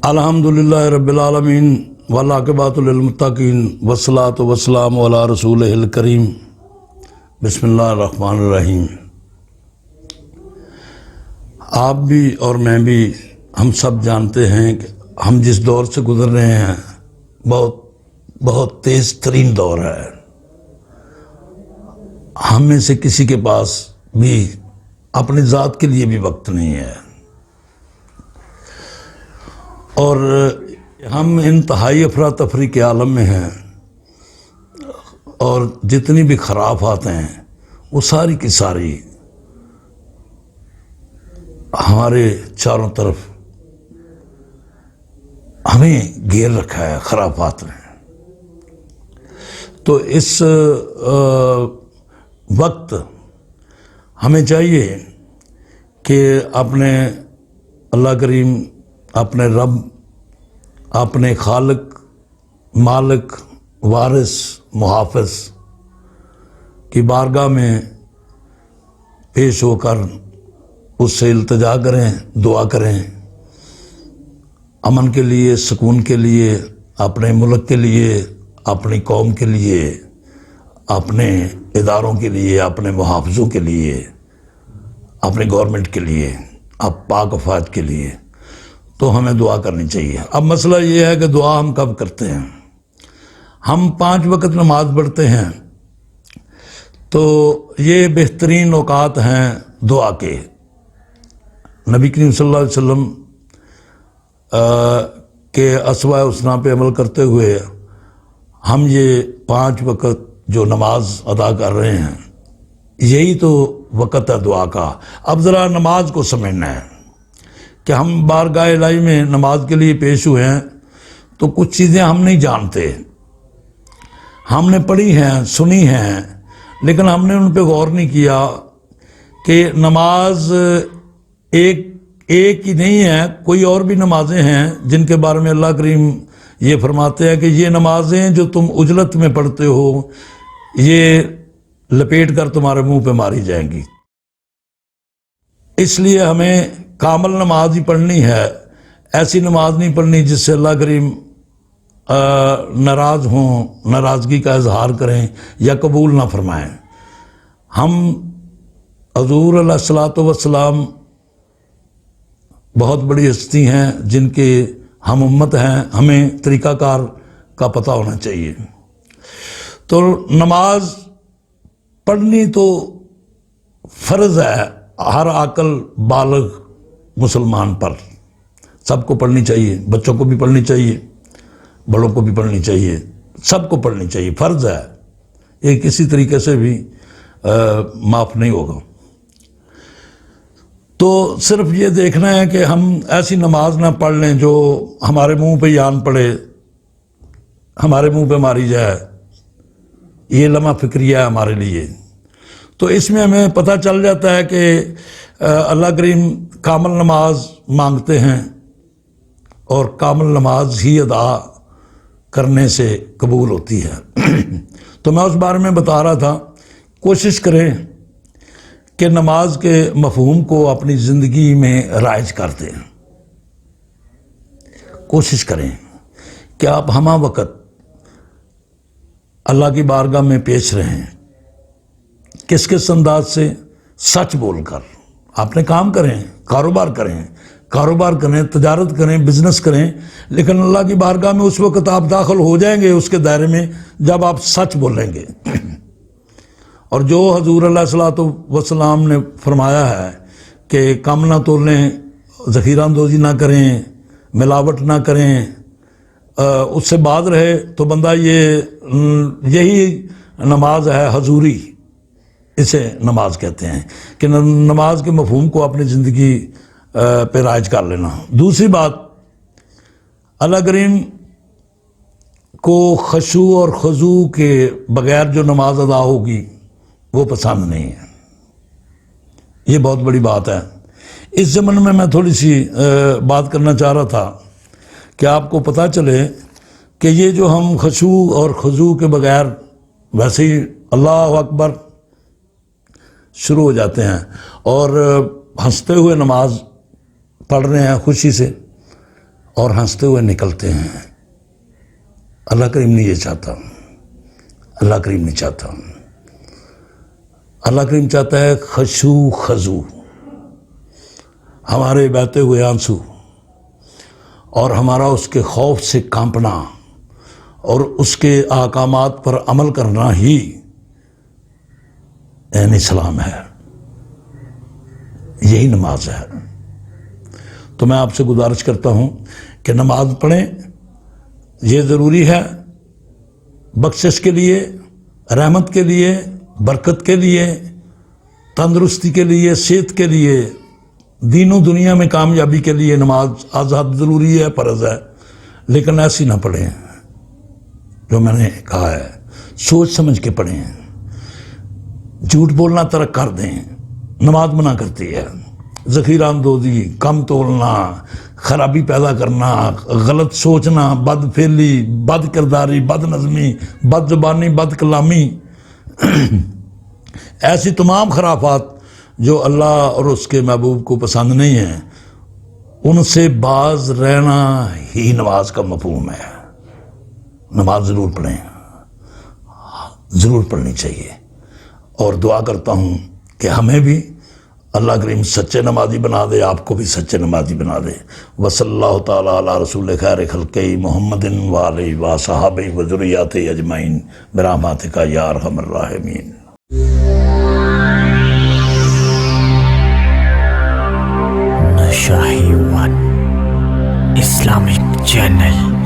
الحمدللہ رب العالمین والعاقبۃ للمتقین والصلاۃ والسلام علی رسولہ الکریم بسم اللہ الرحمن الرحیم۔ آپ بھی اور میں بھی ہم سب جانتے ہیں کہ ہم جس دور سے گزر رہے ہیں بہت تیز ترین دور ہے۔ ہم میں سے کسی کے پاس بھی اپنی ذات کے لیے بھی وقت نہیں ہے، اور ہم انتہائی افراتفری کے عالم میں ہیں، اور جتنی بھی خرافات ہیں وہ ساری کی ساری ہمارے چاروں طرف ہمیں گھیر رکھا ہے خرافات نے۔ تو اس وقت ہمیں چاہیے کہ اپنے اللہ کریم، اپنے رب، اپنے خالق، مالک، وارث، محافظ کی بارگاہ میں پیش ہو کر اس سے التجا کریں، دعا کریں، امن کے لیے، سکون کے لیے، اپنے ملک کے لیے، اپنی قوم کے لیے، اپنے اداروں کے لیے، اپنے محافظوں کے لیے، اپنے گورنمنٹ کے لیے، اب پاک افواج کے لیے تو ہمیں دعا کرنی چاہیے۔ اب مسئلہ یہ ہے کہ دعا ہم کب کرتے ہیں؟ ہم 5 وقت نماز پڑھتے ہیں، تو یہ بہترین اوقات ہیں دعا کے۔ نبی کریم صلی اللہ علیہ وسلم کے اسوہ حسنہ پہ عمل کرتے ہوئے ہم یہ 5 وقت جو نماز ادا کر رہے ہیں، یہی تو وقت ہے دعا کا۔ اب ذرا نماز کو سمجھنا ہے کہ ہم بارگاہ الہی میں نماز کے لیے پیش ہوئے ہیں، تو کچھ چیزیں ہم نہیں جانتے، ہم نے پڑھی ہیں، سنی ہیں، لیکن ہم نے ان پہ غور نہیں کیا کہ نماز ایک ہی نہیں ہے، کوئی اور بھی نمازیں ہیں جن کے بارے میں اللہ کریم یہ فرماتے ہیں کہ یہ نمازیں جو تم عجلت میں پڑھتے ہو، یہ لپیٹ کر تمہارے منہ پہ ماری جائیں گی۔ اس لیے ہمیں کامل نماز ہی پڑھنی ہے، ایسی نماز نہیں پڑھنی جس سے اللہ کریم ناراض ہوں، ناراضگی کا اظہار کریں یا قبول نہ فرمائیں۔ ہم حضور علیہ الصلوۃ والسلام بہت بڑی ہستی ہیں جن کے ہم امت ہیں، ہمیں طریقہ کار کا پتہ ہونا چاہیے۔ تو نماز پڑھنی تو فرض ہے ہر عاقل بالغ مسلمان پر، سب کو پڑھنی چاہیے، بچوں کو بھی پڑھنی چاہیے، بڑوں کو بھی پڑھنی چاہیے، سب کو پڑھنی چاہیے، فرض ہے، یہ کسی طریقے سے بھی معاف نہیں ہوگا۔ تو صرف یہ دیکھنا ہے کہ ہم ایسی نماز نہ پڑھ لیں جو ہمارے منہ پہ یان پڑے، ہمارے منہ پہ ماری جائے، یہ لمحہ فکریہ ہے ہمارے لیے۔ تو اس میں ہمیں پتہ چل جاتا ہے کہ اللہ کریم کامل نماز مانگتے ہیں، اور کامل نماز ہی ادا کرنے سے قبول ہوتی ہے۔ تو میں اس بارے میں بتا رہا تھا، کوشش کریں کہ نماز کے مفہوم کو اپنی زندگی میں رائج کر دیں۔ کوشش کریں کہ آپ ہمہ وقت اللہ کی بارگاہ میں پیش رہیں، کس انداز سے؟ سچ بول کر آپ نے کام کریں، کاروبار کریں، تجارت کریں، بزنس کریں، لیکن اللہ کی بارگاہ میں اس وقت آپ داخل ہو جائیں گے اس کے دائرے میں جب آپ سچ بولیں گے۔ اور جو حضور علیہ الصلوۃ والسلام نے فرمایا ہے کہ کم نہ تولیں، ذخیرہ اندوزی نہ کریں، ملاوٹ نہ کریں، اس سے بعد رہے، تو بندہ یہی نماز ہے حضوری، اسے نماز کہتے ہیں کہ نماز کے مفہوم کو اپنی زندگی پہ رائج کر لینا۔ دوسری بات، اللہ کریم کو خشوع اور خضوع کے بغیر جو نماز ادا ہوگی وہ پسند نہیں ہے، یہ بہت بڑی بات ہے۔ اس ضمن میں تھوڑی سی بات کرنا چاہ رہا تھا کہ آپ کو پتہ چلے کہ یہ جو ہم خشوع اور خضوع کے بغیر ویسے ہی اللہ اکبر شروع ہو جاتے ہیں اور ہنستے ہوئے نماز پڑھ رہے ہیں خوشی سے، اور ہنستے ہوئے نکلتے ہیں. اللہ کریم نہیں یہ چاہتا. اللہ کریم نہیں چاہتا. اللہ کریم چاہتا ہے خشو خضو، ہمارے بہتے ہوئے آنسو اور ہمارا اس کے خوف سے کانپنا اور اس کے احکامات پر عمل کرنا ہی عین اسلام ہے. یہی نماز ہے. تو میں آپ سے گزارش کرتا ہوں کہ نماز پڑھیں. یہ ضروری ہے بخشش کے لیے، رحمت کے لیے، برکت کے لیے، تندرستی کے لیے، صحت کے لیے، دین و دنیا میں کامیابی کے لیے نماز آزاد ضروری ہے، فرض ہے. لیکن ایسی نہ پڑھیں جو میں نے کہا ہے. سوچ سمجھ کے پڑھیں. جھوٹ بولنا ترک کر دیں. نماز منع کرتی ہے. ذخیرہ اندوزی، کم تولنا، خرابی پیدا کرنا، غلط سوچنا، بد فعلی، بد کرداری، بد نظمی، بد زبانی، بد کلامی، ایسی تمام خرافات جو اللہ اور اس کے محبوب کو پسند نہیں ہیں، ان سے باز رہنا ہی نماز کا مفہوم ہے. نماز ضرور پڑھیں، ضرور پڑھنی چاہیے. اور دعا کرتا ہوں کہ ہمیں بھی اللہ کریم سچے نمازی بنا دے، آپ کو بھی سچے نمازی بنا دے. وصلی اللہ تعالیٰ علی رسول خیر خلقہ محمد وآلہ وصحبہ وذریاتہ اجمعین برحمتک یا ارحم الراحمین. Shahi One Islamic Channel.